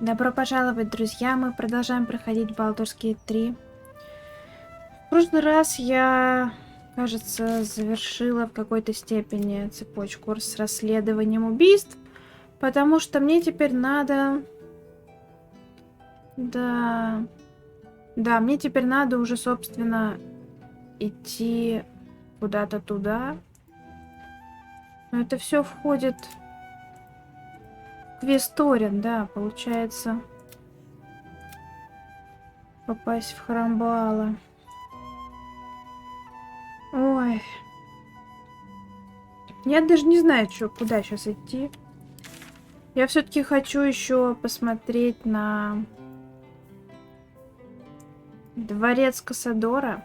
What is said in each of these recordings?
Добро пожаловать, друзья! Мы продолжаем проходить Балдурские 3. В прошлый раз я, кажется, завершила в какой-то степени цепочку с расследованием убийств, потому что мне теперь надо... Да, мне теперь надо уже, собственно, идти куда-то туда. Но это все входит... Квесторин, да, получается. Попасть в храм Баала. Ой. Я даже не знаю, куда сейчас идти. Я все-таки хочу еще посмотреть на дворец Кассадора,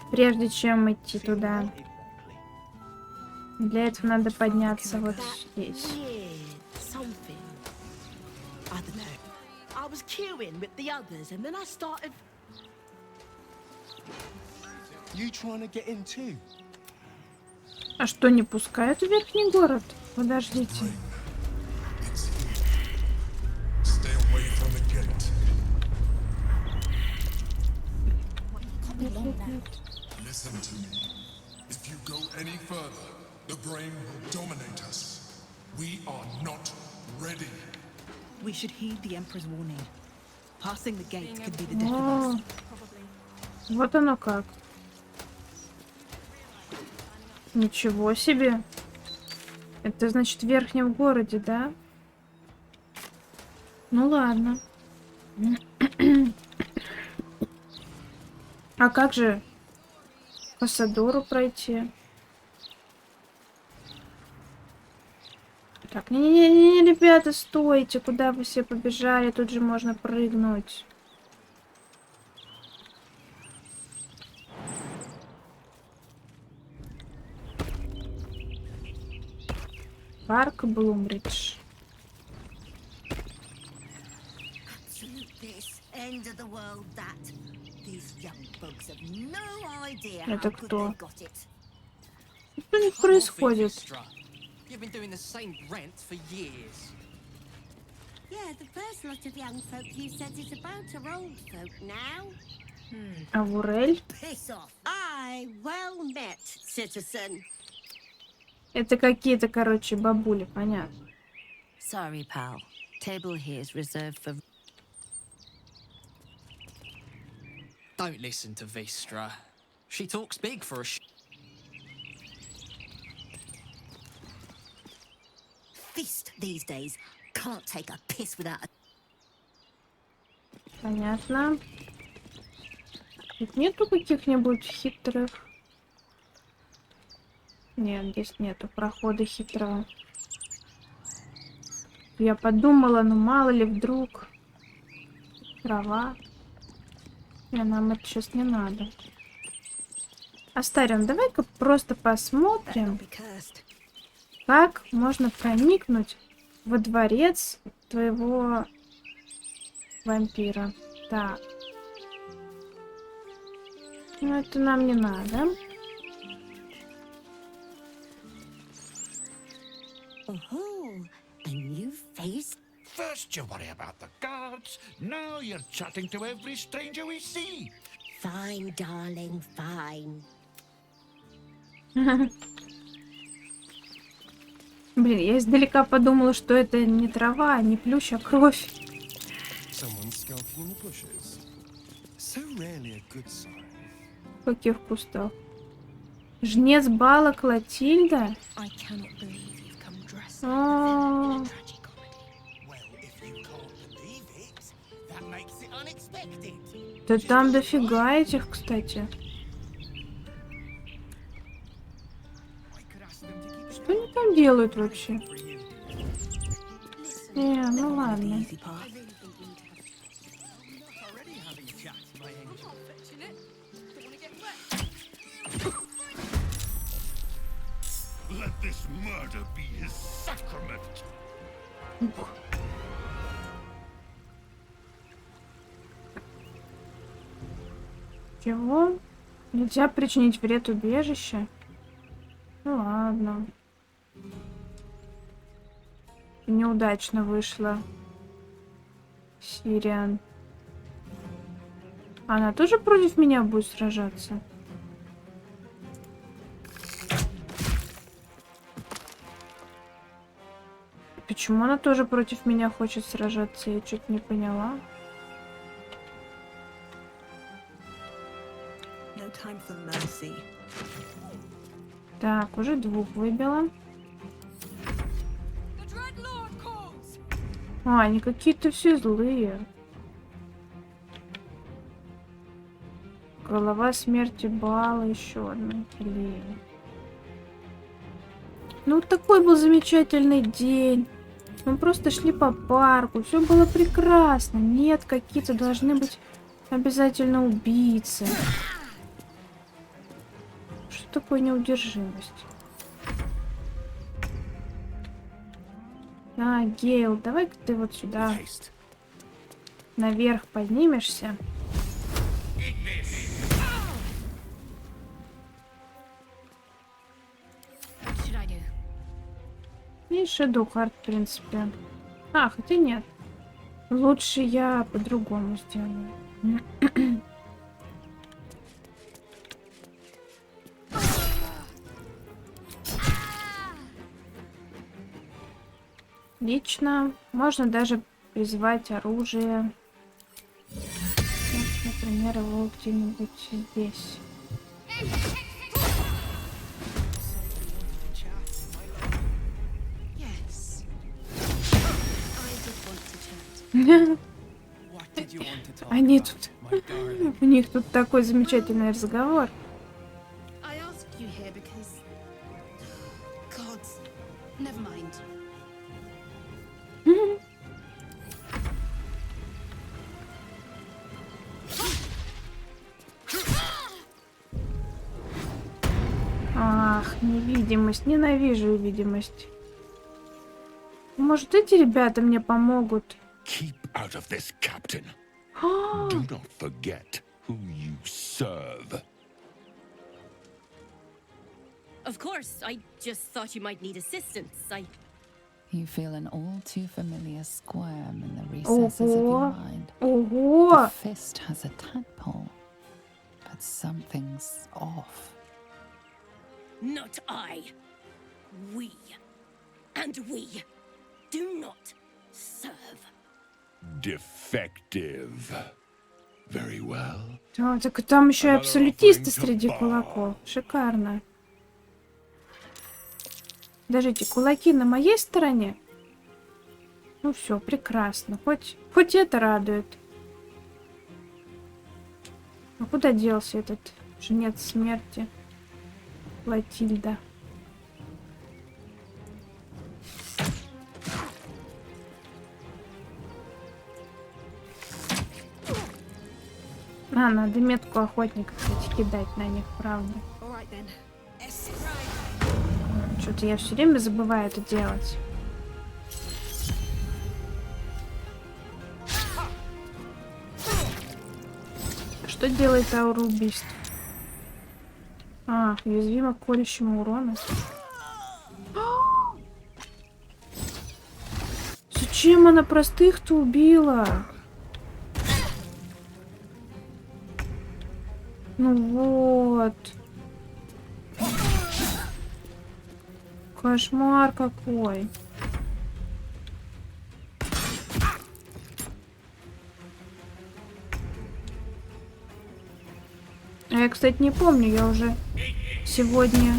прежде чем идти туда. Для этого надо подняться вот здесь. А что, не пускают в верхний город? Подождите. The brain will dominate us. We are not ready. We should heed the Emperor's warning. Passing the gate could be the death of us. Вот оно как. Ничего себе. Это значит в верхнем городе, да? Ну ладно. А как же по Садору пройти? Так, не, ребята, стойте, куда вы все побежали? Тут же можно прыгнуть. Парк Блумридж. Это кто? Что у них происходит? You've been doing the same rant for years. Yeah, the first lot of young folk you said is about our old folk now. Авурель? Piss off. I well met, citizen. Это какие-то, короче, бабули, понятно. Sorry, pal. Table here is reserved for... Don't listen to Vistra. She talks big for a Feast these days can't take a piss without a... Понятно. Тут нету каких-нибудь хитрых? Нет, здесь нету прохода хитрого. Я подумала, ну мало ли вдруг. Трава. Не, нам это сейчас не надо. Астарион, давай-ка просто посмотрим, как можно проникнуть во дворец твоего вампира. Так. Ну, это нам не надо. Oh, a new face. First you worry about the guards, now you're chatting to every stranger we see. Fine, darling, fine. Блин, я издалека подумала, что это не трава, не плющ, а кровь. В каких кустах? Жнец Бала Клотильда? Да там дофига этих, кстати. Что они там делают вообще? Ну ладно. Let this murder be his sacrament. Чего? Нельзя причинить вред убежищу? Ну ладно. Неудачно вышло. Сириан. Она тоже против меня будет сражаться? Почему она тоже против меня хочет сражаться? Я что-то не поняла. No time for mercy. Так, уже 2 выбила. А, они какие-то все злые. Голова смерти Бала, еще одна. Блин. Ну, такой был замечательный день. Мы просто шли по парку. Все было прекрасно. Нет, какие-то должны быть обязательно убийцы. Что такое неудержимость? А, Гейл, давай-ка ты вот сюда. Наверх поднимешься. И Shadow Heart, в принципе. А, хотя нет. Лучше я по-другому сделаю. Отлично. Можно даже призвать оружие. Вот, например, его где-нибудь здесь. Yes. I just want to chat. What did you want to talk Они about, тут... my darling? У них тут такой замечательный разговор. I asked you here because... Gods. Never mind. Ах, невидимость. Ненавижу видимость. Может, эти ребята мне помогут? Keep out of this, Captain. Do not forget who you serve. Of course, I just thought you might need assistance. You feel an all too familiar squirm in the recesses of your mind. Ого! The fist has a tadpole, but something's off. Not I. We. And we do not serve. Defective. Very well. А, так там еще и абсолютисты среди кулаков. Шикарно. Подождите, кулаки на моей стороне? Ну все, прекрасно. Хоть это радует. А куда делся этот жнец смерти? Латильда. А, надо метку охотника, кстати, кидать на них, правда. All right then. Что-то я все время забываю это делать. Что делает аура убийств? А, уязвимо к колющему урону. Зачем она простых-то убила? Ну вот. Кошмар какой. Я, кстати, не помню, я уже сегодня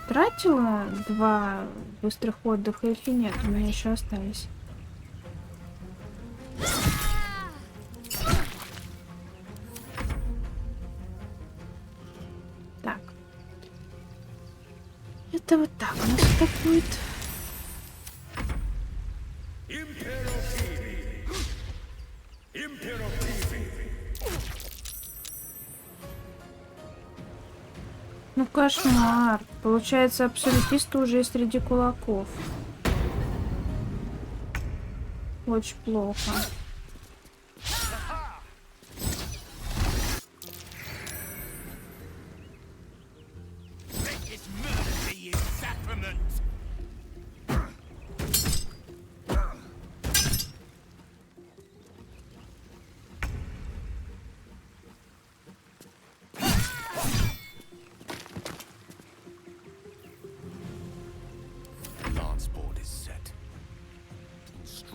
тратила 2 быстрых отдыха или нет, у меня еще остались. Так. Это вот так у нас так будет. Ну кошмар. Получается, абсолютисты уже и среди кулаков. Очень плохо.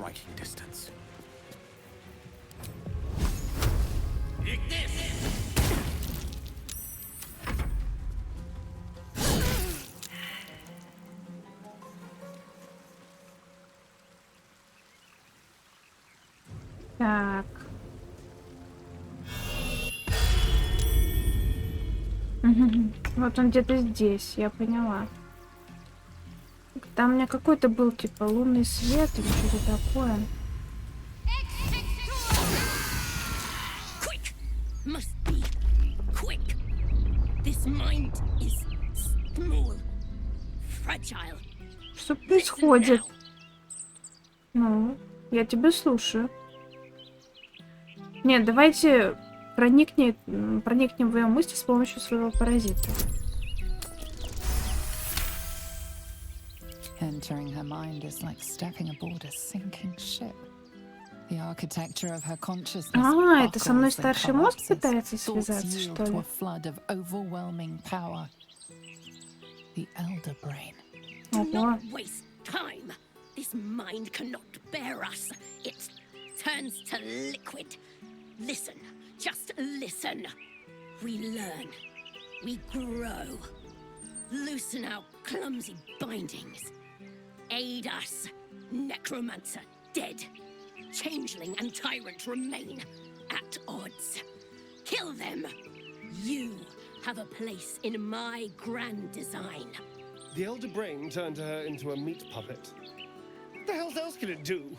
striking distance. Так. Мгм. Вот он где-то здесь, я поняла. Там у меня какой-то был типа лунный свет или что-то такое. Quick! Must be quick. This mind is small, fragile. Что происходит? Ну, я тебя слушаю. Нет, давайте проникнем в ее мысли с помощью своего паразита. Entering her mind is like stepping aboard a sinking ship. The architecture of her consciousness А, это со мной buckles and старший мозг collapses. пытается Thoughts связаться, yield что to ли? a flood of overwhelming power. The elder brain. Do Ого. not waste time. This mind cannot bear us. It turns to liquid. Listen, just listen. We learn. We grow. Loosen our clumsy bindings. Aid us. Necromancer dead. Changeling and tyrant remain at odds. Kill them. You have a place in my grand design. The elder brain turned her into a meat puppet. What the hell else can it do?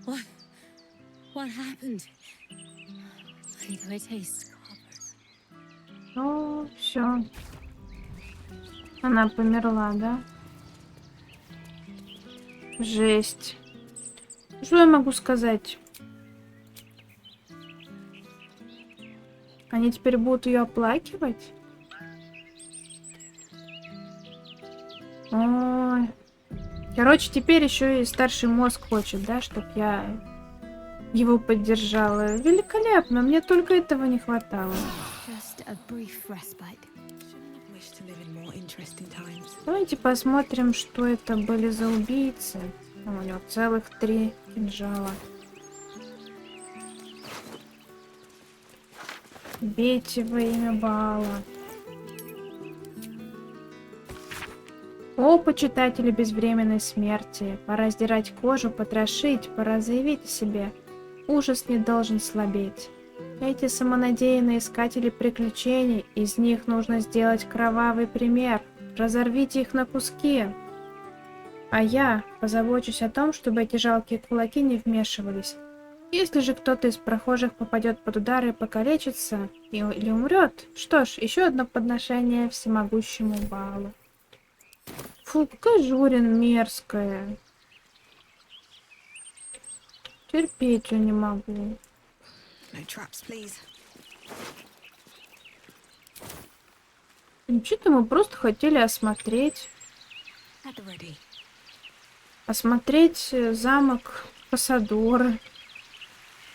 What happened? Why do I taste copper? Ну, все. Она померла, да? Жесть. Что я могу сказать? Они теперь будут ее оплакивать? Ой. Короче, теперь еще и старший мозг хочет, да, чтоб я его поддержала. Великолепно, мне только этого не хватало. Just a brief respite. Shouldn't have wished to live in more interesting times. Давайте посмотрим, что это были за убийцы. У него целых 3 кинжала. Бейте во имя Баала. О, почитатели безвременной смерти, пора сдирать кожу, потрошить, пора заявить о себе. Ужас не должен слабеть. Эти самонадеянные искатели приключений, из них нужно сделать кровавый пример. Разорвите их на куски. А я позабочусь о том, чтобы эти жалкие кулаки не вмешивались. Если же кто-то из прохожих попадет под удар и покалечится, или умрет, что ж, еще одно подношение всемогущему Баалу. Фу, какая Журин мерзкая. Терпеть ее не могу. No traps, please. Что-то мы просто хотели осмотреть. At the ready. Осмотреть замок Пасадора.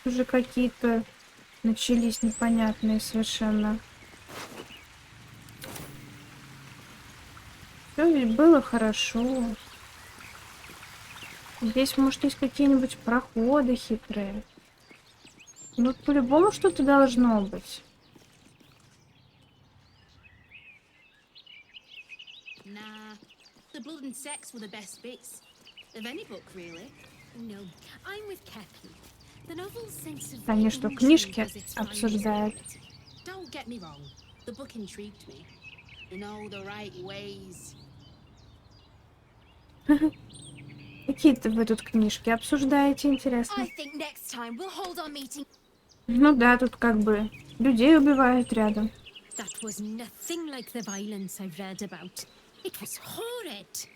Уже какие-то начались непонятные совершенно. Все ведь было хорошо. Здесь, может, есть какие-нибудь проходы хитрые. Ну, по-любому что-то должно быть. Nah, the blood and sex were the best bits of any book, really. No, I'm with Kepi. The novel's sense of Они что, intrigue книжки as its finest обсуждают? element. Don't get me wrong. The book intrigued me. You know, the right ways. Какие-то вы тут книжки обсуждаете, интересно? I think next time we'll hold our meeting. Ну да, тут как бы людей убивают рядом. That was nothing like the violence I've read about. It was horrid.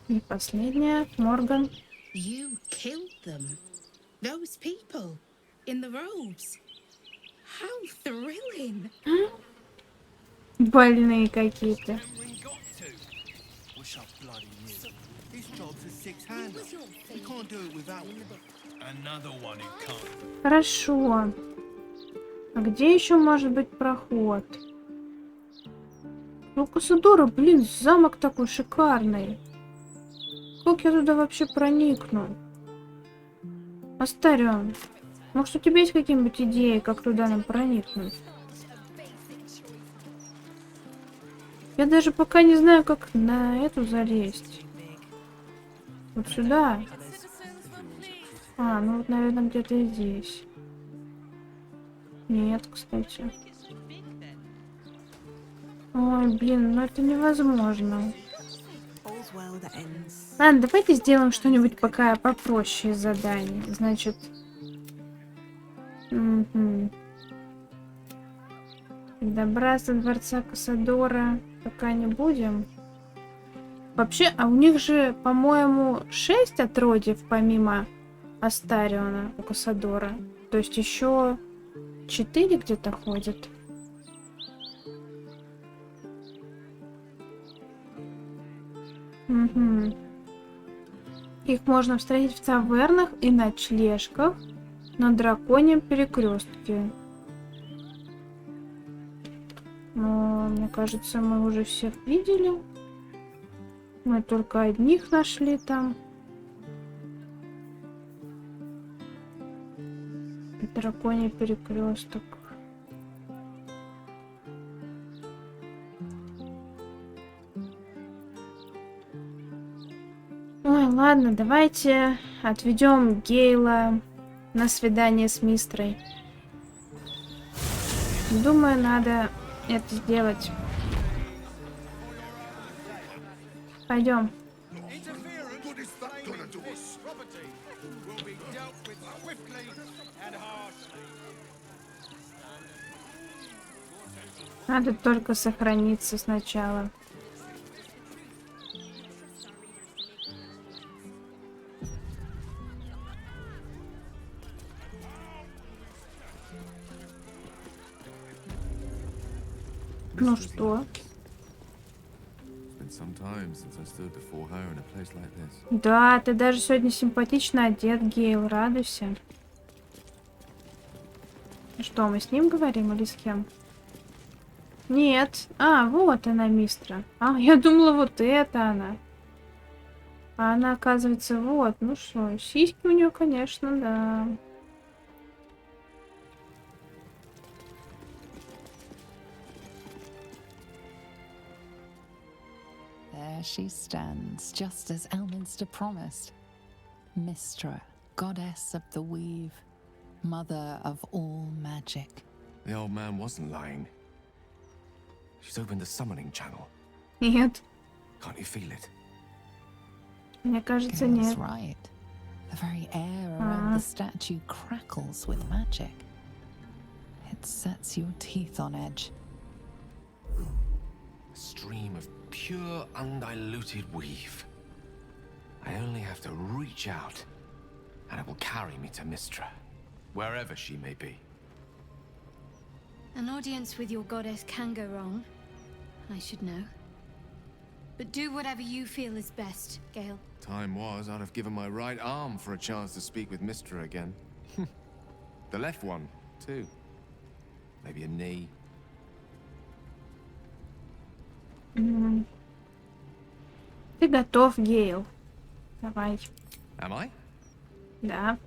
И последняя, Морган. You killed them. Those people in the robes. How thrilling. Больные какие-то. Wish I bloody knew. This job's a six-hander. You can't do it without him. Another one who can't. Хорошо. А где еще может быть проход? Ну, Касадора, блин, замок такой шикарный. как я туда вообще проникну? Астарион, может, у тебя есть какие-нибудь идеи, как туда нам проникнуть? Я даже пока не знаю, как на эту залезть. Вот сюда. А, ну вот, наверное, где-то здесь. Нет, кстати. Ой, блин, ну это невозможно. All's well that ends. Ладно, давайте сделаем что-нибудь пока попроще из заданий. Значит... Добраться до дворца Кассадора пока не будем. Вообще, а у них же, по-моему, 6 отродьев помимо Астариона у Кассадора. То есть еще 4 где-то ходят. Угу. Их можно встретить в тавернах и ночлежках на драконьем перекрестке. Но, мне кажется, мы уже всех видели. Мы только одних нашли там. Драконий перекресток. Ой, ладно, давайте отведем Гейла на свидание с мистрой. Думаю, надо это сделать. Пойдем. Надо только сохраниться сначала. Ну что? Да, ты даже сегодня симпатично одет, Гейл, радуйся. Что, мы с ним говорим или с кем? Нет. А, вот она, мистра. А, я думала, вот это она. А она, оказывается, вот. Ну что, сиськи у нее, конечно, да. There she stands, just as Elminster promised. Mystra, goddess of the weave, mother of all magic. The old man wasn't lying. She's opened the summoning channel. Нет. Can't you feel it? Мне кажется, Gail's нет. right. The very air around the statue crackles with magic. It sets your teeth on edge. A stream of pure, undiluted weave. I only have to reach out, and it will carry me to Mystra, wherever she may be. An audience with your goddess can go wrong. I should know. But do whatever you feel is best, Gale. Time was, I'd have given my right arm for a chance to speak with Mystra again. The left one, too. Maybe a knee. Ты готов, Гейл. Давай. Am I? Да.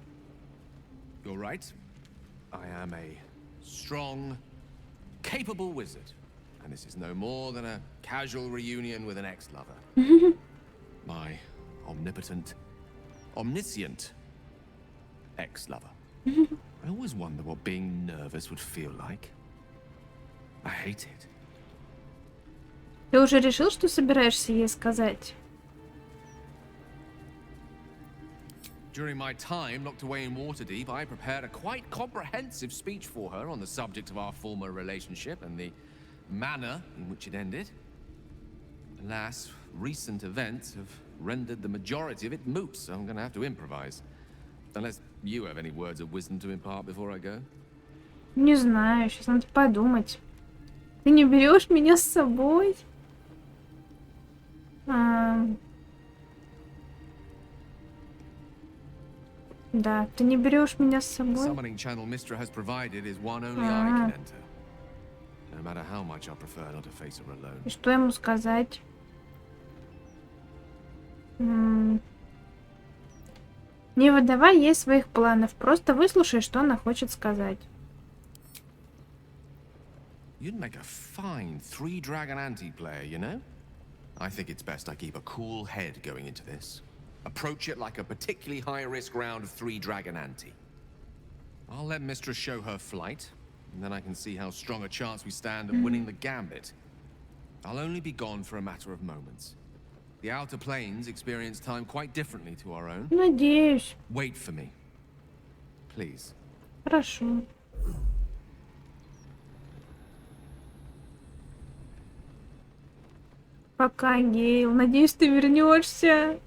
You're right. I am a strong, capable wizard. And this is no more than a casual reunion with an ex-lover. My omnipotent, omniscient ex-lover. I always wonder what being nervous would feel like. I hate it. Ты уже решил, что собираешься ей сказать? During my time locked away in Waterdeep, I prepared a quite comprehensive speech for her on the subject of our former relationship and the manner in which it ended. Alas, recent events have rendered the majority of it moot, so I'm going to have to improvise. Unless you have any words of wisdom to impart before I go. Не знаю, сейчас надо подумать. Ты не берешь меня с собой? Да, ты не берешь меня с собой. Summoning channel Mystra has provided is one only I can enter. No matter how much I prefer not to face her alone. И что ему сказать? Не выдавай ей своих планов, просто выслушай, что она хочет сказать. You'd make a fine three-dragon anti-player, you know? I think it's best I keep a cool head going into this. Approach it like a particularly high-risk round of three-dragon ante. I'll let Mistress show her flight, and then I can see how strong a chance we stand of winning the gambit. I'll only be gone for a matter of moments. The outer planes experience time quite differently to our own. Надеюсь. Wait for me. Please. Хорошо. Пока, Гейл. Надеюсь, ты вернешься.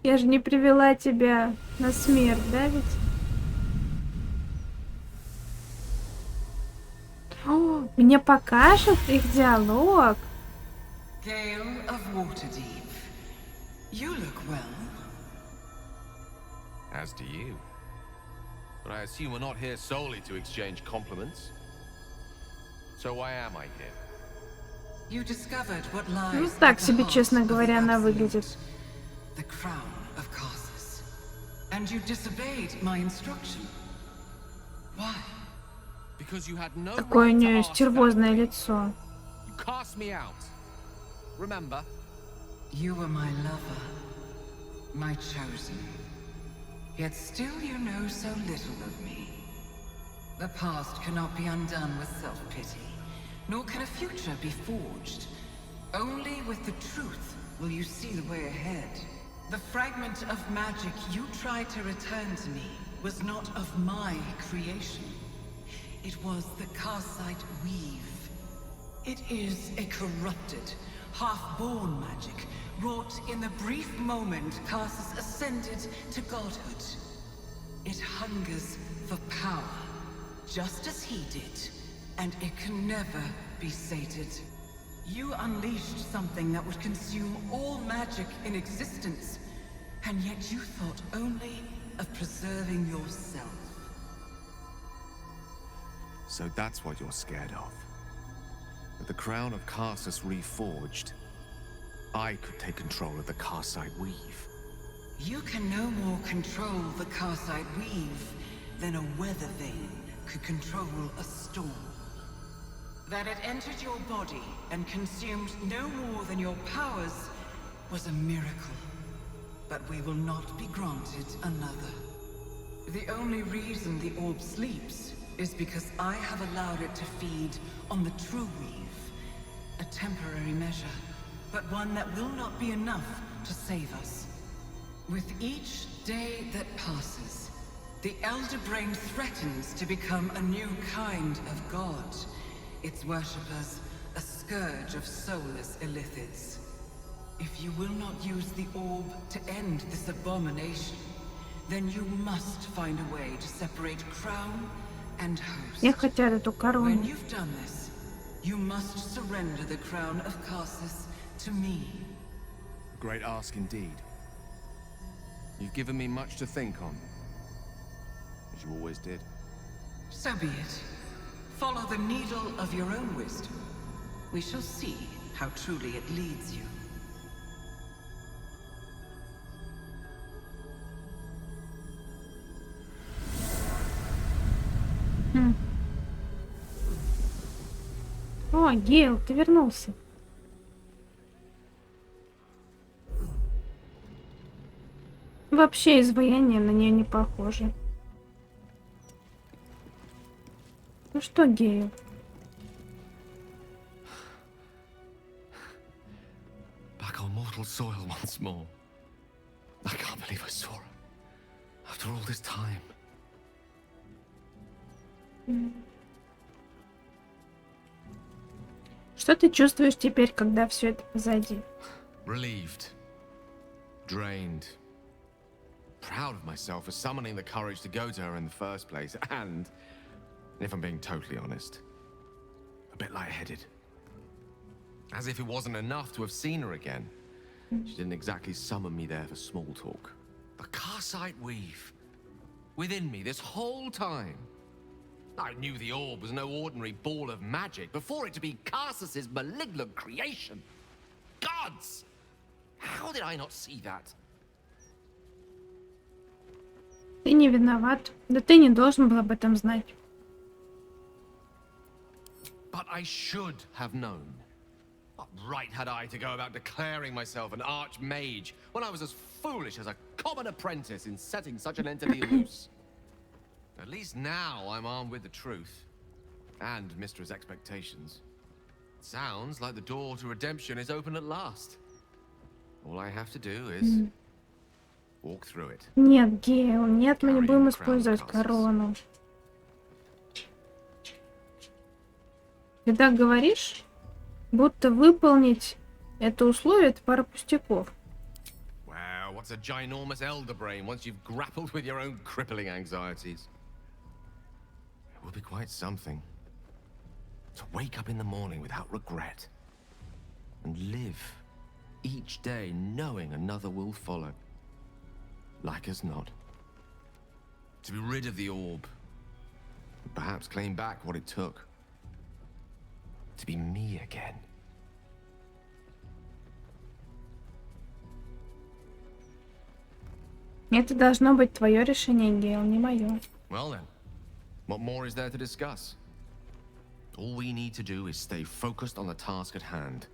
Я же не привела тебя на смерть, да ведь? О, мне покажут их диалог. Gale of Waterdeep, you look well. As do you. But I assume we're not here solely to exchange compliments. So why am I here? You discovered what lies Ну at так the себе, heart честно of the говоря, она Absolute, выглядит. the crown of Karsus. And you disobeyed my instruction. Why? Because you had no Какое у right to нее ask стервозное that. лицо. You cast me out. Remember? You were my lover, my chosen. Yet still you know so little of me. The past cannot be undone with self-pity, nor can a future be forged. Only with the truth will you see the way ahead. The fragment of magic you tried to return to me was not of my creation. It was the Karsite weave. It is a corrupted, half-born magic, wrought in the brief moment Karsus ascended to godhood. It hungers for power, just as he did, and it can never be sated. You unleashed something that would consume all magic in existence, and yet you thought only of preserving yourself. So that's what you're scared of. With the crown of Karsus reforged, I could take control of the Karsite weave. You can no more control the Karsite weave than a weather vane could control a storm. That it entered your body and consumed no more than your powers was a miracle. But we will not be granted another. The only reason the orb sleeps is because I have allowed it to feed on the true weave. A temporary measure, but one that will not be enough to save us. With each day that passes, the Elder Brain threatens to become a new kind of god. Its worshippers, a scourge of soulless illithids. If you will not use the orb to end this abomination, then you must find a way to separate crown and host. Мне хотят эту корону. When you've done this, you must surrender the crown of Karsus to me. A great ask indeed. You've given me much to think on, as you always did. So be it. Follow the needle of your own wisdom. We shall see how truly it leads you. О, Гейл, ты вернулся. Вообще изваяние на нее не похоже. Ну что, Гейл? Back on mortal soil once more. I can't believe I saw her. After all this time. Что ты чувствуешь теперь, когда все это позади? Relieved. Drained. Proud of myself for summoning the courage to go to her in the first place. And, if I'm being totally honest, a bit lightheaded. As if it wasn't enough to have seen her again. She didn't exactly summon me there for small talk. The Karsite weave. Within me this whole time. I knew the orb was no ordinary ball of magic before it to be Karsus's malignant creation. Gods! How did I not see that? Ты не виноват. Да ты не должен был об этом знать. But I should have known. What right had I to go about declaring myself an archmage when I was as foolish as a common apprentice in setting such an entity loose? At least now I'm armed with the truth. And Mistra's expectations. Sounds like the door to redemption is open at last. All I have to do is walk through it. Нет, Гейл, нет, мы не будем использовать корону. Ты так говоришь, будто выполнить это условие — это пара пустяков. Wow, what's a ginormous elder brain once you've grappled with your own crippling anxieties? It will be quite something. To wake up in the morning without regret. And live each day knowing another will follow. Like as not. To be rid of the orb. And perhaps claim back what it took. To be me again. Это должно быть твое решение, Гейл, не мое. Well then, what more is there to discuss? All we need to do is stay focused on the task at hand.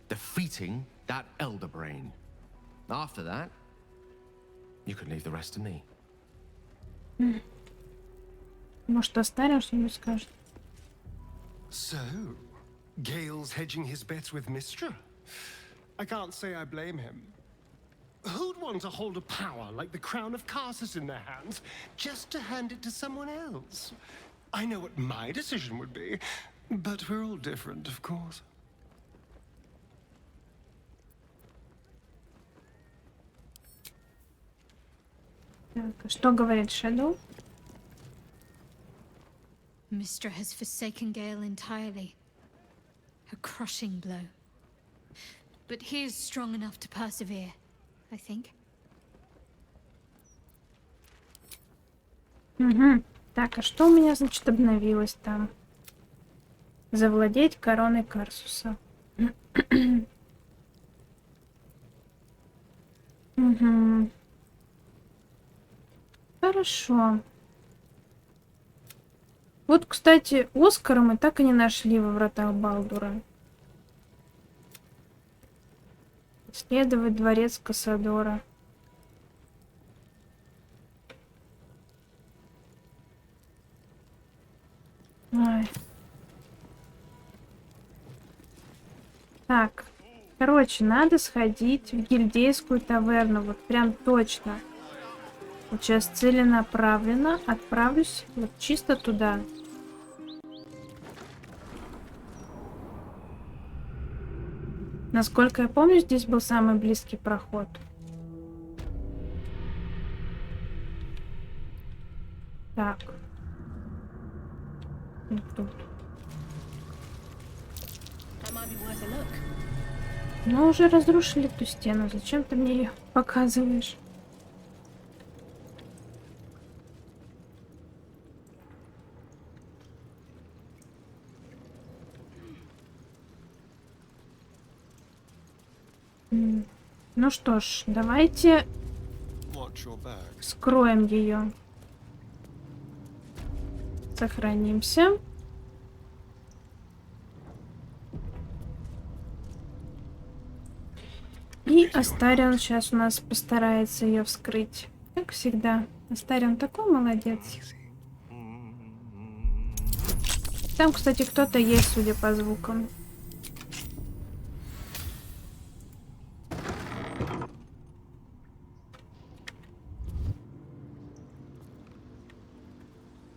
Defeating that elder brain. After that, you can leave the rest to me. Может, оставим, что-нибудь скажет? So, Gale's hedging his bets with Mistra? I can't say I blame him. Who'd want to hold a power like the crown of Carsus in their hands just to hand it to someone else? I know what my decision would be, but we're all different, of course. Так, что говорит Shadow? Mistra has forsaken Gale entirely. A crushing blow. But he is strong enough to persevere, I think. Угу. Так, а что у меня, значит, обновилось там? Завладеть короной Карсуса. Угу. Хорошо. Вот, кстати, Оскара мы так и не нашли во вратах Балдура. Исследовать дворец Кассадора. Ой. Так. Короче, надо сходить в гильдейскую таверну. Вот прям точно. Вот сейчас целенаправленно отправлюсь вот чисто туда. Насколько я помню, здесь был самый близкий проход. Так. Вот тут. Ну, уже разрушили эту стену. Зачем ты мне ее показываешь? Ну что ж, давайте скроем ее. Сохранимся. И Астарион сейчас у нас постарается ее вскрыть. Как всегда. Астарион такой молодец. Там, кстати, кто-то есть, судя по звукам.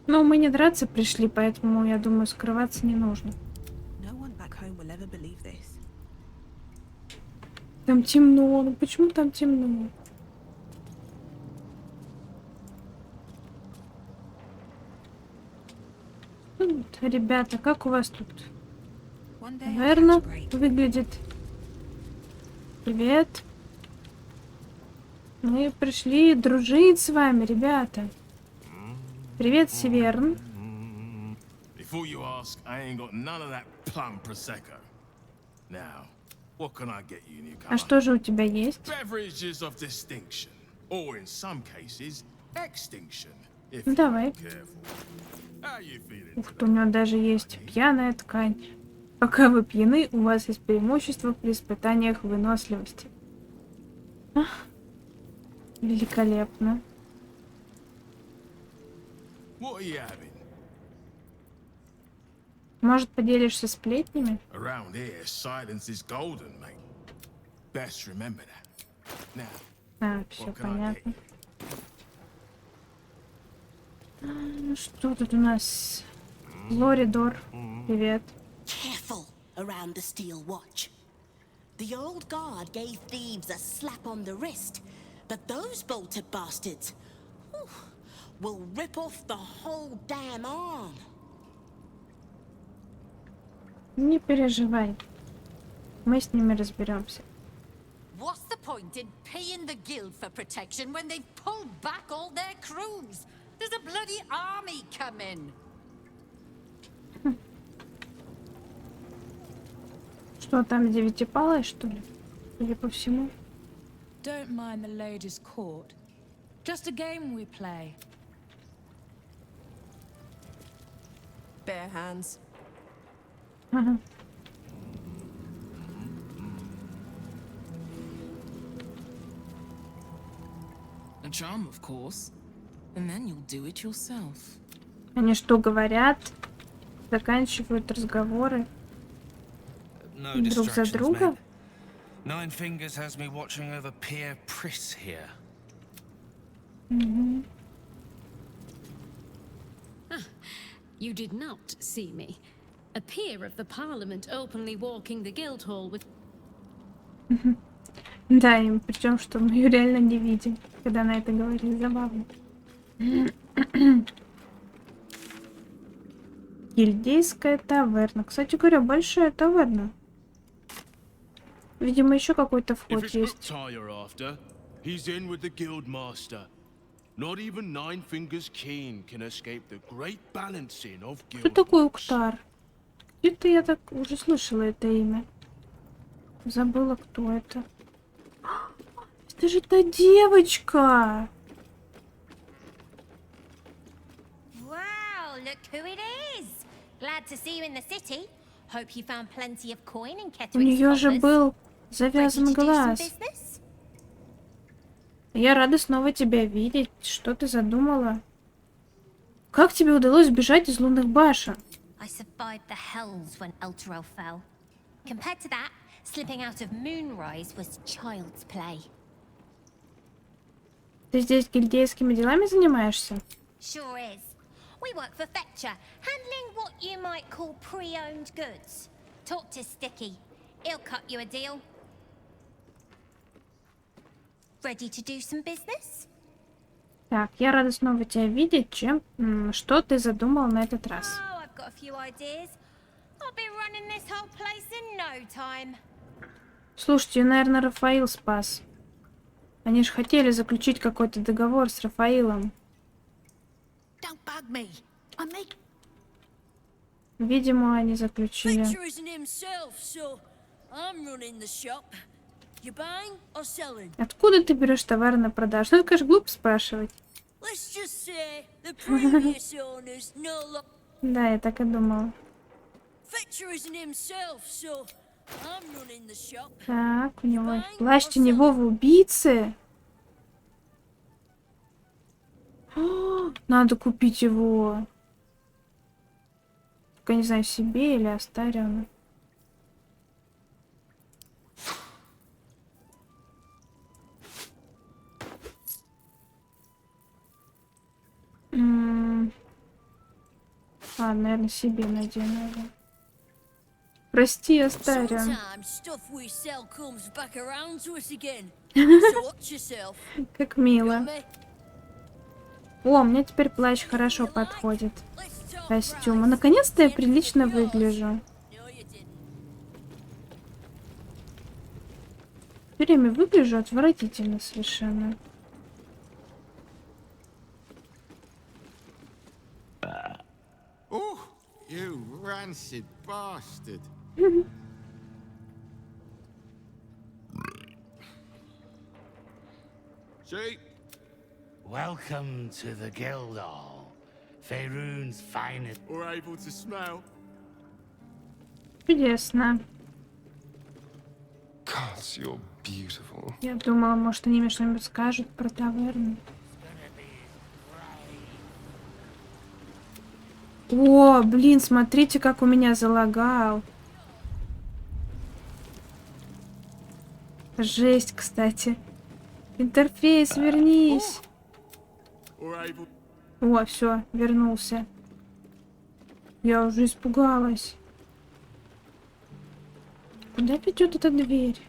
Ну, мы не драться пришли, поэтому, я думаю, скрываться не нужно. Там темно. Ну почему там темно? Ну, вот, ребята, как у вас тут? Наверное, выглядит. Привет. Мы пришли дружить с вами, ребята. Привет, Северн. Before you ask, I ain't got none of that plum prosecco. Now, what can I get you, newcomer? А что же у тебя есть? Beverages of distinction, or in some cases, extinction. If Ну, you're давай. careful. How you feeling? Ух ты, у него даже есть пьяная ткань. Пока вы пьяны, у вас есть преимущество при испытаниях выносливости. Ах, великолепно. What are you having? Может, поделишься сплетнями? Around here, silence is golden, mate. Best remember that. Now, А, все what can I понятно. get you? Что тут у нас? Лоридор, привет. Careful around the steel watch. The old guard gave thieves a slap on the wrist, but those bolted bastards will rip off the whole damn arm. Не переживай. Мы с ними разберемся. What's the point in paying the guild for protection when they've pulled back all their crews? There's a bloody army coming. Что там, девятипалая, что ли? Судя по всему. Don't mind the ladies' court. Just a game we play. Bare hands. Ага. A charm, of course. And then you'll do it yourself. Они что говорят? Заканчивают разговоры No друг за distractions, друга? mate. Nine Fingers has me watching over Pierre Priss here. Мгм. You did not see me. A peer of the Parliament openly walking the Guildhall with... Да, и причем, что мы ее реально не видим, когда она это говорит, забавно. Гильдейская таверна. Кстати говоря, большая таверна. Видимо, еще какой-то If вход it's есть. Muktar you're after, he's in with the guild master. Not even Nine Fingers Keen can escape the great balancing of Кто guild. такой Уктар? Где-то я так уже слышала это имя. Забыла, кто это. Это же та девочка! Wow, look who it is! Glad to see you in the city. Hope you found plenty of coin in У Kettering. нее же был завязан глаз. Я рада снова тебя видеть. Что ты задумала? Как тебе удалось сбежать из лунных башен? I survived the hells when Elturel fell. Compared to that, slipping out of Moonrise was child's play. Ты здесь гильдейскими делами занимаешься? Sure is. We work for Fetcher, handling what you might call pre-owned goods. Talk to Sticky. He'll cut you a deal. Ready to do some business? Так, я рада снова тебя видеть. Что ты задумал на этот раз? Oh, I've got a few ideas. I'll be running this whole place in no time. Слушайте, наверное, Рафаил спас. Они же хотели заключить какой-то договор с Рафаилом. Don't bug me. I make Видимо, они заключили. Fetcher isn't himself, so I'm running the shop. You buying or selling? Откуда ты берешь товары на продажу? Ну, это, конечно, глупо спрашивать. Let's just say the previous owners no longer. Да, я так и думала. Fetcher isn't himself, so I'm running the shop. Так, у него плащ теневого убийцы. О, надо купить его. Только не знаю, себе или Астариону. Наверное, себе надену его. Прости, Астарион. Sometimes stuff we sell comes back around to us again. So watch yourself. Как мило. О, мне теперь плащ хорошо подходит. Костюм. А наконец-то я прилично выгляжу. Все время выгляжу отвратительно совершенно. Oh, you rancid bastard. See? Welcome to the Guildhall. Faerun's finest. We're able to smell. Чудесно. Gods, you're beautiful. Я думала, может, они мне что-нибудь скажут про таверну. О, блин, смотрите, как у меня залагал. Жесть, кстати. Интерфейс, вернись. О, все, вернулся. Я уже испугалась. Куда ведет эта дверь?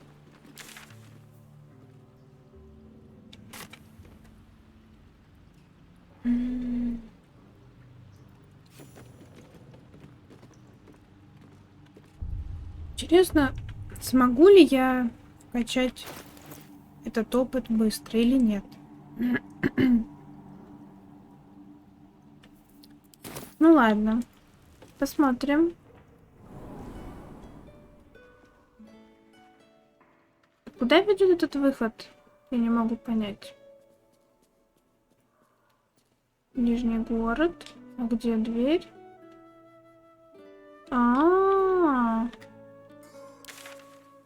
Интересно, смогу ли я качать этот опыт быстро или нет? Ну ладно, посмотрим. Куда ведет этот выход? Я не могу понять. Нижний город. А где дверь?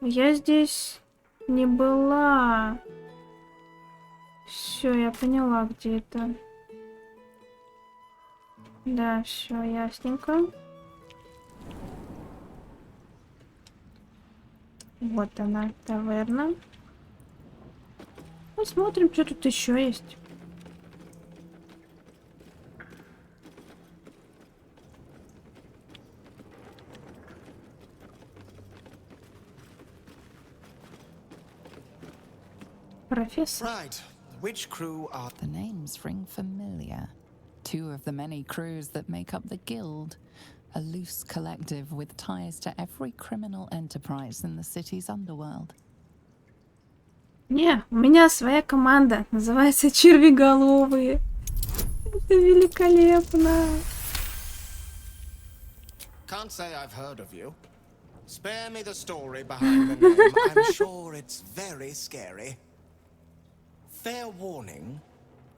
Я здесь не была. Все, я поняла, где это. Да, все ясненько. Вот она, таверна. Посмотрим, что тут еще есть. Профессор. Right. Which crew are... The names ring familiar. Two of the many crews that make up the Guild. A loose collective with ties to every criminal enterprise in the city's underworld. Не, у меня своя команда. Называется Червеголовые. Это великолепно. Can't say I've heard of you. Spare me the story behind the name. I'm sure it's very scary. Fair warning,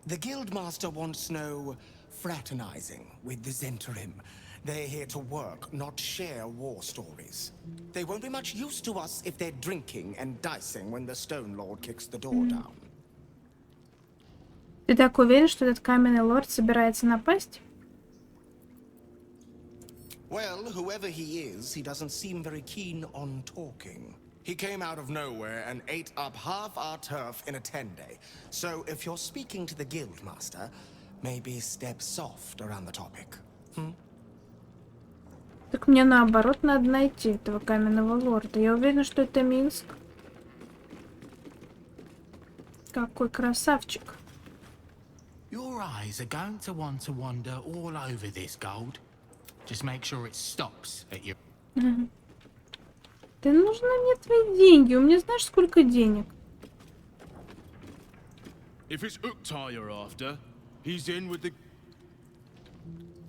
the Guildmaster wants no fraternizing with the Zentarim. They're here to work, not share war stories. They won't be much use to us if they're drinking and dicing when the Stone Lord kicks the door down. Ты так уверен, что этот каменный лорд собирается напасть? Well, whoever he is, he doesn't seem very keen on talking. He came out of nowhere and ate up half our turf in a 10-day. So if you're speaking to the Guildmaster, maybe step soft around the topic. Так мне наоборот надо найти этого каменного лорда. Я уверена, что это Минск. Какой красавчик. Your eyes are going to want to wander all over this gold. Just make sure it stops at your... Да нужны мне твои деньги. У меня знаешь, сколько денег? If it's Uktar you're after, he's in with the...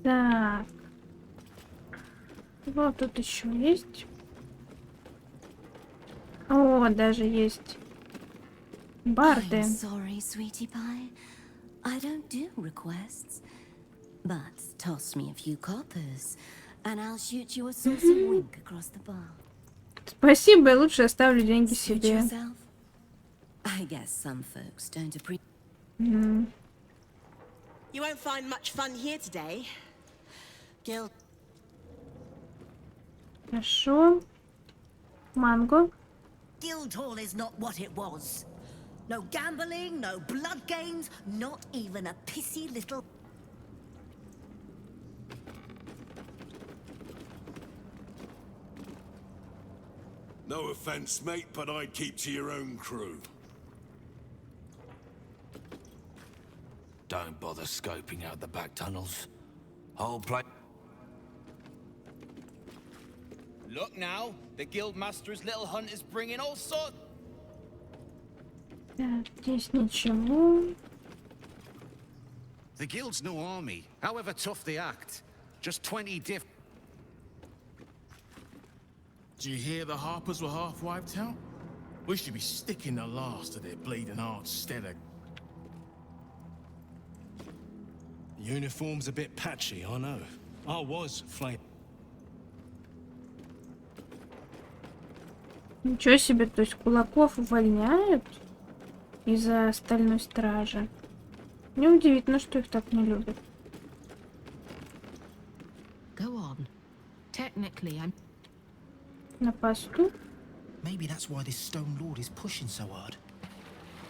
Так. Вот тут еще есть. О, даже есть барды. I'm sorry, sweetie pie. I don't do requests. But toss me a few coppers, and I'll shoot you a saucy wink across the bar. Спасибо, я лучше оставлю деньги себе. I guess some folks don't appreciate. You won't find much fun here today. Guild. Хорошо. Манго. Guildhall is not what it was. No gambling, no blood games, not even a pissy little... No offense, mate, but I'd keep to your own crew. Don't bother scoping out the back tunnels. Whole place. Look now, the Guildmaster's little hunt is bringing all sorts. Так, здесь ничего. The Guild's no army, however tough they act. Just 20 diff... Do you hear the Harpers were half wiped out? We should be sticking the last of their bleeding hearts steady. Uniform's a bit patchy, I know. I was flame. Ничего себе, то есть кулаков увольняют из-за стальной стражи. Неудивительно, что их так не любят. Go on. Technically, I'm... На посту? Maybe that's why this Stone Lord is pushing so hard.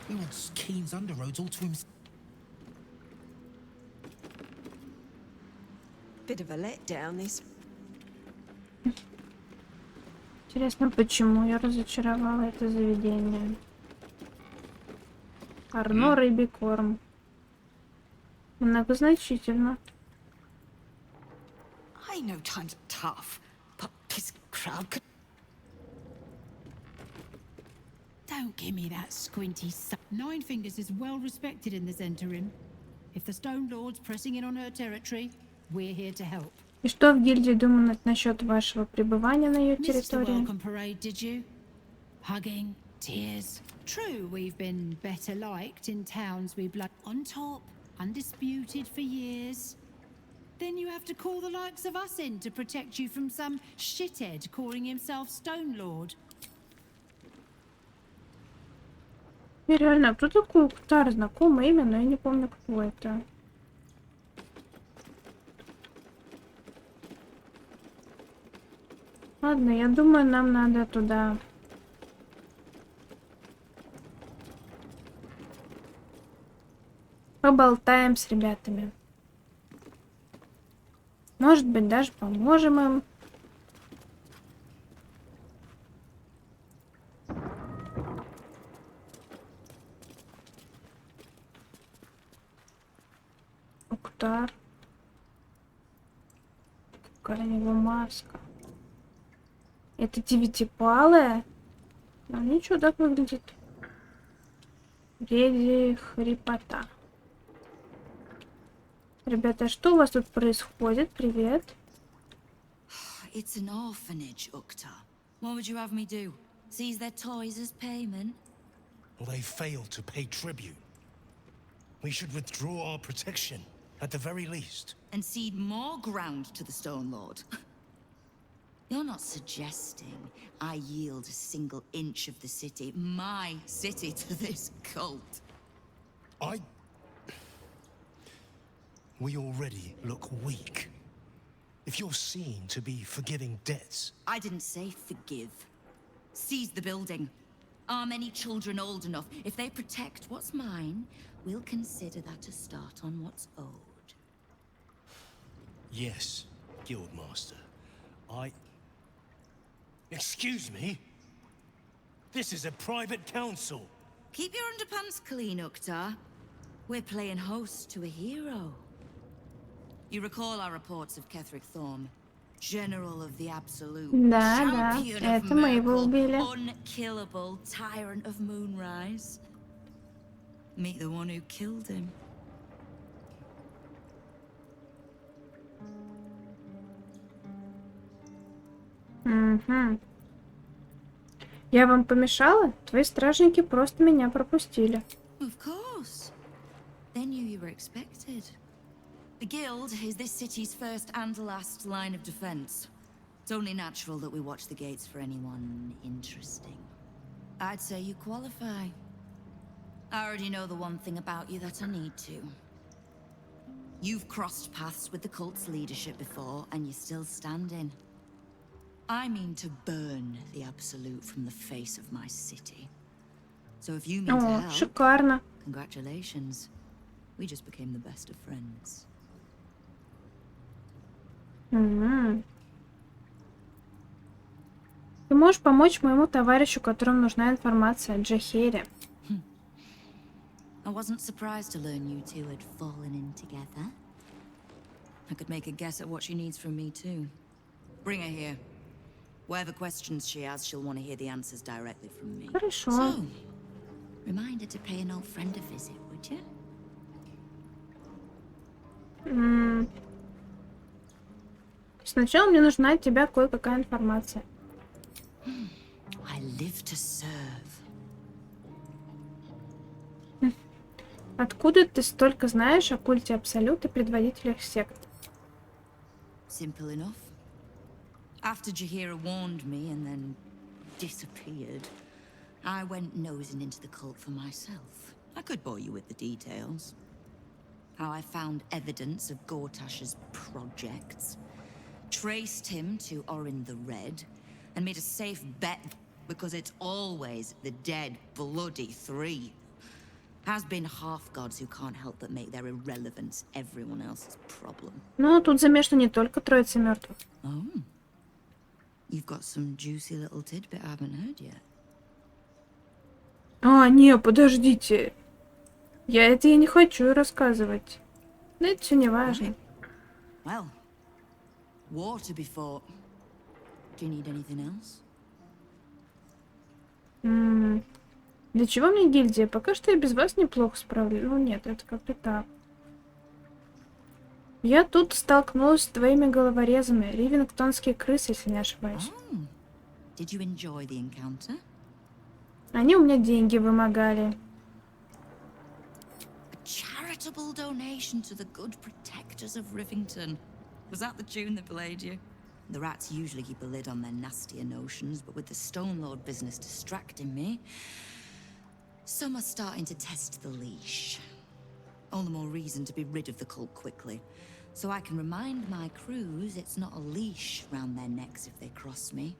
He wants Keen's underroads all to himself. Bit of a letdown, this. Интересно, почему я разочаровала это заведение. Арно, рыбий корм. Многозначительно. I know times are tough, but this crowd could... Don't give me that squinty Nine Fingers is well respected in this interim. If the Stone Lord's pressing in on her territory, we're here to help. И что в гильдии думают насчет вашего пребывания на ее Missed the территории? welcome parade, did you? Hugging, tears. True, we've been better liked in towns we blood on top, undisputed for years. Then you have to call the likes of us in to protect you from some shithead calling himself Stone Lord. И реально, а кто такой Уктар? Знакомое имя, но я не помню, кто это. Ладно, я думаю, нам надо туда. Поболтаем с ребятами. Может быть, даже поможем им. Уктар. Какая у него маска. Это девятипалая? Ну, ничего, так выглядит. Леди Хрипота. Ребята, что у вас тут происходит? Привет. It's an orphanage, Ukta. What would you have me do? Seize their toys as payment? Well, they failed to pay tribute. We should withdraw our protection, at the very least. And cede more ground to the Stone Lord? You're not suggesting I yield a single inch of the city, my city, to this cult? We already look weak. If you're seen to be forgiving debts... I didn't say forgive. Seize the building. Arm any children old enough. If they protect what's mine, we'll consider that a start on what's owed. Yes, Guildmaster. Excuse me? This is a private council. Keep your underpants clean, Uktar. We're playing host to a hero. You recall our reports of Ketheric Thorm, General of the Absolute, Champion of Myrkul, Unkillable Tyrant of Moonrise. Meet the one who killed him. Угу. Я вам помешала? Твои стражники просто меня пропустили. Of course. They knew you were expected. The Guild is this city's first and last line of defense. It's only natural that we watch the gates for anyone interesting. I'd say you qualify. I already know the one thing about you that I need to. You've crossed paths with the cult's leadership before, and you're still standing. I mean to burn the Absolute from the face of my city. So if you mean to help, шикарно. Congratulations. We just became the best of friends. Ты можешь помочь моему товарищу, которому нужна информация о Джахере. I wasn't surprised to learn you two had fallen in together. I could make a guess at what she needs from me too. Bring her here. Whatever questions she has, she'll want to hear the answers directly from me. Хорошо. So, remind her to pay an old friend a visit, would you? Сначала мне нужна от тебя кое-какая информация. I live to serve. Откуда ты столько знаешь о культе Абсолют и предводителях сект? Simple enough. After Jaheira warned me and then disappeared, I went nosing into the cult for myself. I could bore you with the details. How I found evidence of Gortash's projects, traced him to Orin the Red, and made a safe bet because it's always the dead bloody three. Has been half-gods who can't help but make their irrelevance everyone else's problem. Ну, тут замешана не только троица мертвых. Oh. You've got some juicy little tidbit I haven't heard yet. А, не, подождите. Я не хочу рассказывать. Но это все не важно. Well, war to be fought. Do you need anything else? Для чего мне гильдия? Пока что я без вас неплохо справлюсь. Ну нет, это как-то так. Я тут столкнулась с твоими головорезами. Ривингтонские крысы, если не ошибаюсь. Did you enjoy the encounter? Они у меня деньги вымогали. A charitable donation to the good protectors of Rivington. Was that the tune that played you? The rats usually keep a lid on their nastier notions, but with the Stone Lord business distracting me, some are starting to test the leash. All the more reason to be rid of the cult quickly, so I can remind my crews it's not a leash round their necks if they cross me.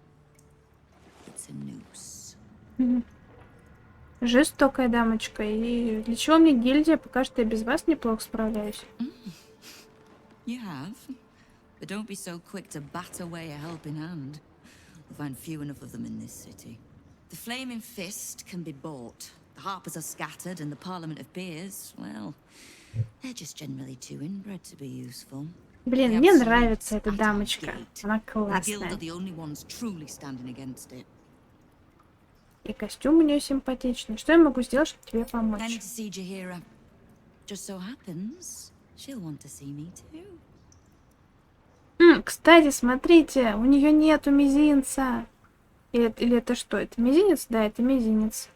It's a noose. Жестокая дамочка. И для чего мне гильдия? Пока что я без вас неплохо справляюсь. You have. But don't be so quick to bat away a helping hand. You'll find few enough of them in this city. The Flaming Fist can be bought. The Harpers are scattered, and the Parliament of Peers, well, they're just generally too inbred to be useful. Блин, мне нравится эта дамочка. Она The Guild классная. are the only ones truly standing against it. И костюм у нее симпатичный. Что я могу сделать, чтобы тебе помочь? I need to see Jaheira. Just so happens, she'll want to see me too. Кстати, смотрите, у нее нету мизинца. Или это что? Это мизинец? Да, это мизинец.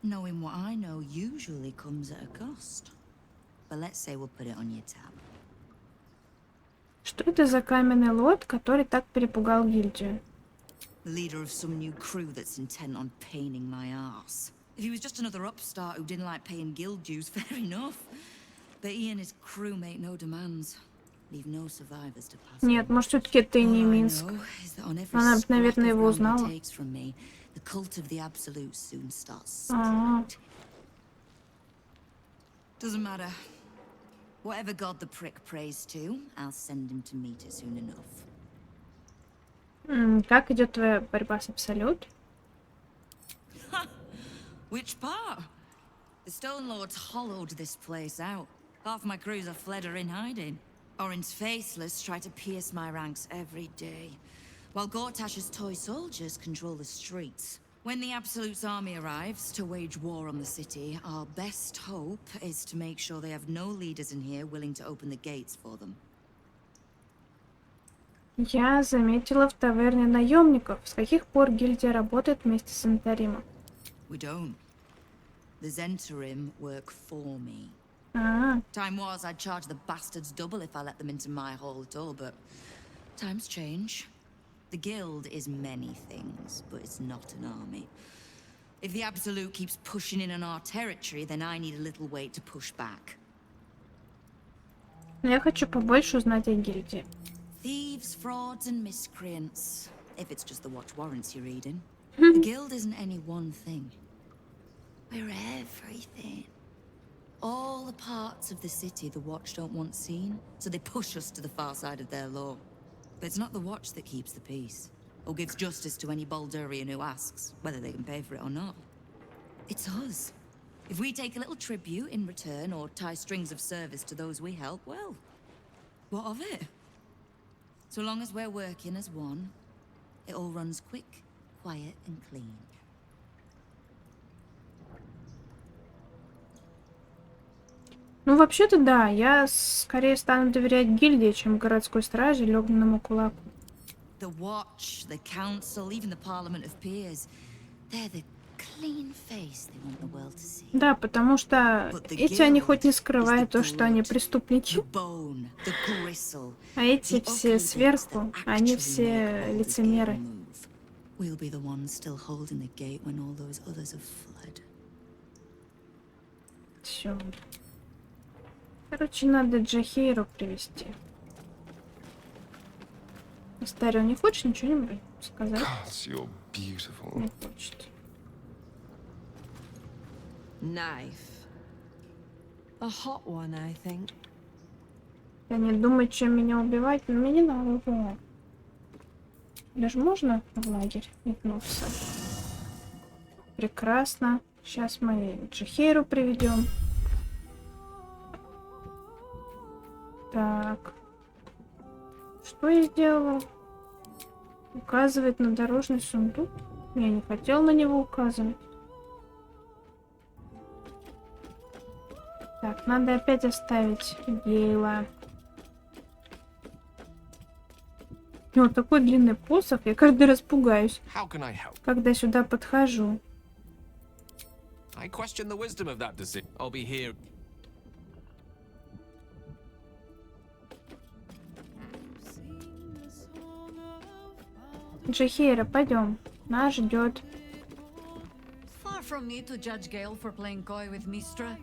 Knowing what I know usually comes at a cost. But let's say we'll put it on your tab. Что это за каменный лорд, который так перепугал гильдию? The leader of some new crew that's intent on paining my arse. If he was just another upstart who didn't like paying guild dues, fair enough. But he and his crew make no demands. Leave no survivors to pass. Нет, может, все-таки это и не Минск. Она, наверное, его узнала. The cult of the absolute soon starts. Doesn't matter. Whatever god the prick prays to, I'll send him to meet it soon enough. Как идет твоя борьба с Абсолют? Which part? The Stone Lords hollowed this place out. Half my crews are fled or in hiding. Orin's faceless try to pierce my ranks every day, while Gortash's toy soldiers control the streets. When the Absolute's army arrives to wage war on the city, our best hope is to make sure they have no leaders in here willing to open the gates for them. Я заметила в таверне наемников. С каких пор гильдия работает вместе с Интаримом? We don't. The Zentarim work for me. А, Time was I'd charge the bastards double if I let them into my hall at all, but times change. The guild is many things, but it's not an army. If the Absolute keeps pushing in on our territory, then I need a little weight to push back. я хочу побольше узнать о гильдии. Thieves, frauds, and miscreants. If it's just the watch warrants you're reading. The guild isn't any one thing. We're everything. All the parts of the city the watch don't want seen, so they push us to the far side of their law. But it's not the watch that keeps the peace, or gives justice to any Baldurian who asks, whether they can pay for it or not. It's us. If we take a little tribute in return, or tie strings of service to those we help, well, what of it? So long as we're working as one, it all runs quick, quiet, and clean. Ну, вообще-то да, я скорее стану доверять гильдии, чем городской страже или огненному кулаку. The Watch, the Council, even the Parliament of Peers, they're the Да, потому что эти они хоть не скрывают то, что они преступники. А эти все сверху, они все лицемеры. Все. Короче, надо Джахейру привести. Старый, он не хочет ничего-нибудь сказать? Не хочет. Knife. A hot one, I think. Я не думаю, чем меня убивать, но мне не надо убивать. Даже можно в лагерь метнуться? Прекрасно. Сейчас мы Джахейру приведем. Так. Что я сделала? Указывает на дорожный сундук? Я не хотела на него указывать. Так, надо опять оставить Гейла. У него такой длинный посох, я каждый раз пугаюсь, когда сюда подхожу. Джахейра, пойдем. Нас ждет. Far from me to judge Gale for playing coy with Mistra,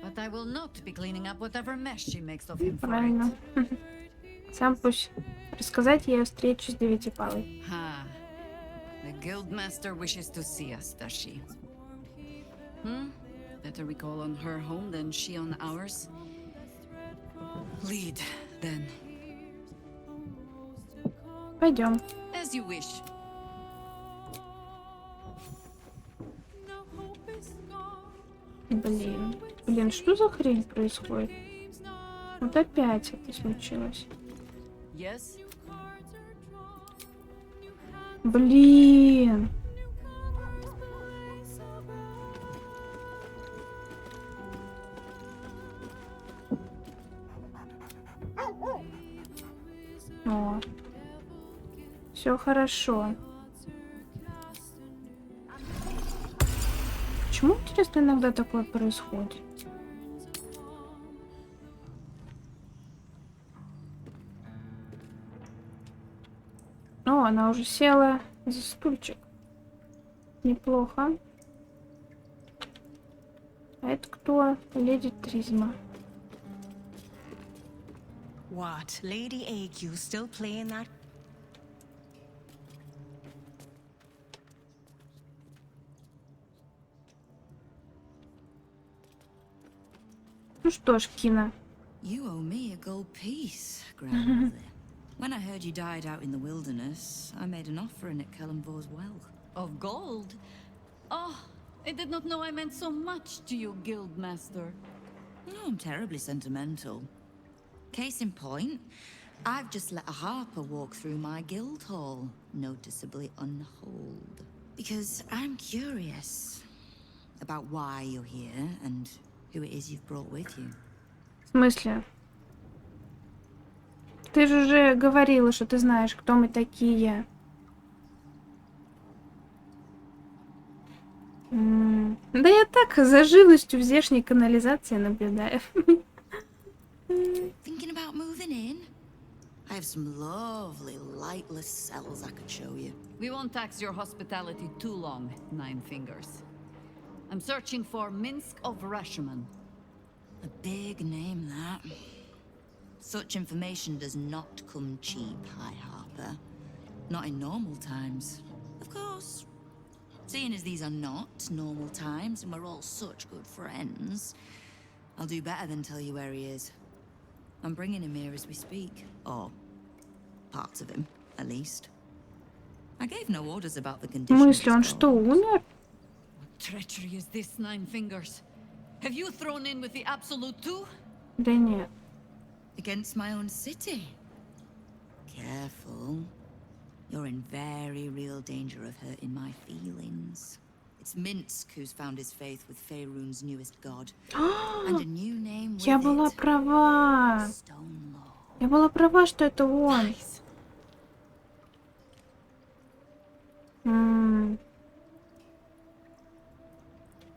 but I will not be cleaning up whatever mess she makes of him for Правильно. Сам пусть рассказать ей о встрече с Девятипалой. The Guildmaster wishes to see us, does she? Better we call on her home than she on ours. Lead, then. Пойдем. As you wish. Блин, что за хрень происходит? Вот опять это случилось. Yes. Блин. О. Все хорошо. Почему, интересно, иногда такое происходит? О, она уже села за стульчик. Неплохо. А это кто? Леди Тризма. What? Lady AQ still playing that? Ну что ж, Кина. You owe me a gold piece, grandmother. When I heard you died out in the wilderness, I made an offering at Kellenvor's well. Of gold? Oh, I did not know I meant so much to you, Guildmaster. No, I'm terribly sentimental. Case in point, I've just let a harper walk through my guild hall, noticeably unholed. Because I'm curious about why you're here and who it is you've brought with you. В смысле? Ты же уже говорила, что ты знаешь, кто мы такие. Да я так за живностью в здешней канализации наблюдаю. Thinking about moving in? I have some lovely lightless cells I could show you. We won't tax your hospitality too long, Nine Fingers. I'm searching for Minsk of Rashomon. A big name, that. Such information does not come cheap, High Harper. Not in normal times. Of course. Seeing as these are not normal times and we're all such good friends, I'll do better than tell you where he is. I'm bringing him here as we speak. Or parts of him, at least. I gave no orders about the condition. В смысле, он что, умер? What treachery is this, Nine Fingers? Have you thrown in with the Absolute too? Да нет. Against my own city. Careful. You're in very real danger of hurting my feelings. It's Minsk who's found his faith with Faerun's newest god. And a new name with Я была права. Я была права, что это он.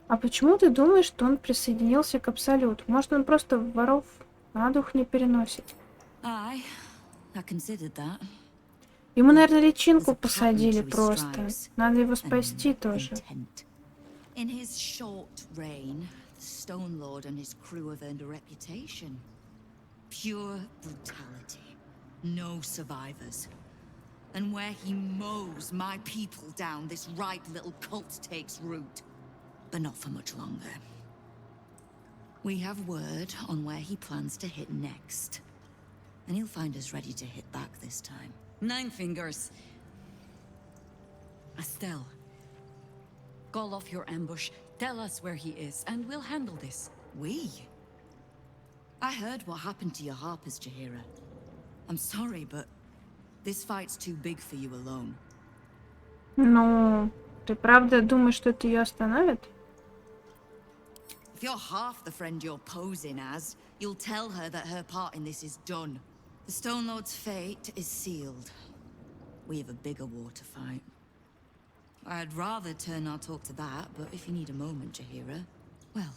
А почему ты думаешь, что он присоединился к Абсолюту? Может, он просто воров на дух не переносит? I considered that. Ему, наверное, личинку посадили просто. Надо его спасти тоже. In his short reign, the Stone Lord and his crew have earned a reputation. Pure brutality. No survivors. And where he mows my people down, this right little cult takes root. But not for much longer. We have word on where he plans to hit next. And he'll find us ready to hit back this time. Nine Fingers. Estelle. Call off your ambush, tell us where he is, and we'll handle this. We? I heard what happened to your harpers, Jaheira. I'm sorry, but this fight's too big for you alone. Ну, ты правда думаешь, что это ее остановит? If you're half the friend you're posing as, you'll tell her that her part in this is done. The Stone Lord's fate is sealed. We have a bigger war to fight. I'd rather turn our talk to that, but if you need a moment, Jaheira, well,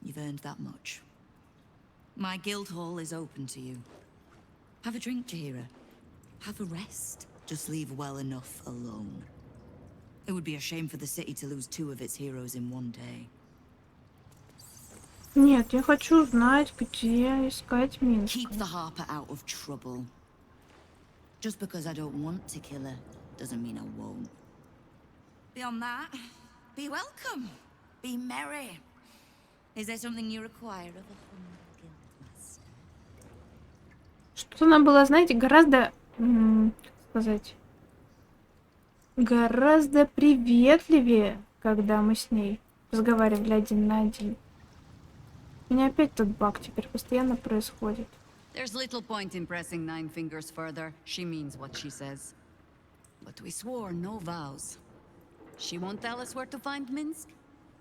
you've earned that much. My guild hall is open to you. Have a drink, Jaheira. Have a rest. Just leave well enough alone. It would be a shame for the city to lose 2 of its heroes in one day. Нет, я хочу знать, где искать Минска. Keep the harper out of trouble. Just because I don't want to kill her doesn't mean I won't. Beyond that, be welcome. Be merry. Is there something you require of a humble guildmaster? Что она была, знаете, гораздо, сказать, гораздо приветливее, когда мы с ней разговаривали 1 на 1. У меня опять тот баг теперь постоянно происходит. There's little point in pressing Nine Fingers further. She means what she says. But we swore no vows. She won't tell us where to find Minsk.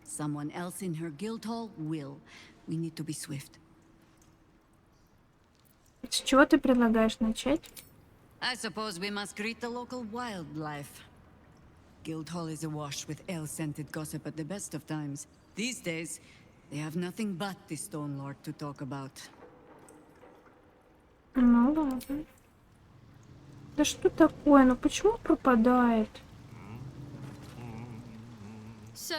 Someone else in her guild hall will. We need to be swift. С чего ты предлагаешь начать? I suppose we must greet the local wildlife. Guild hall is awash with ale-scented gossip at the best of times. These days, they have nothing but the Stone Lord to talk about. Ну ладно. Да что такое? Ну почему пропадает? So,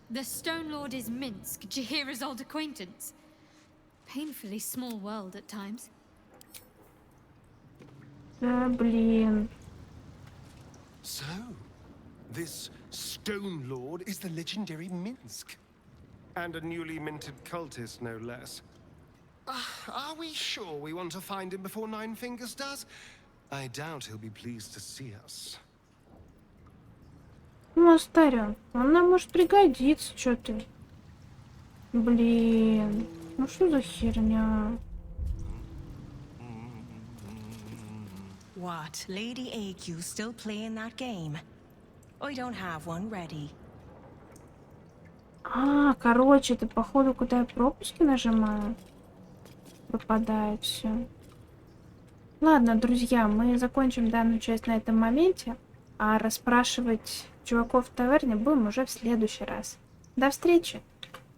the Stone Lord is Minsk, Jaheira's old acquaintance. Painfully small world at times. Да блин. So, this Stone Lord is the legendary Minsk. And a newly minted cultist, no less. Are we sure we want to find him before Nine Fingers does? I doubt he'll be pleased to see us. Ну, старя, он нам может пригодиться, что ты. Блин, ну что за херня? What? Lady AQ still playing that game? I don't have one ready. А, короче, это походу, куда я пропуски нажимаю, пропадает все. Ладно, друзья, мы закончим данную часть на этом моменте, а расспрашивать чуваков в таверне будем уже в следующий раз. До встречи!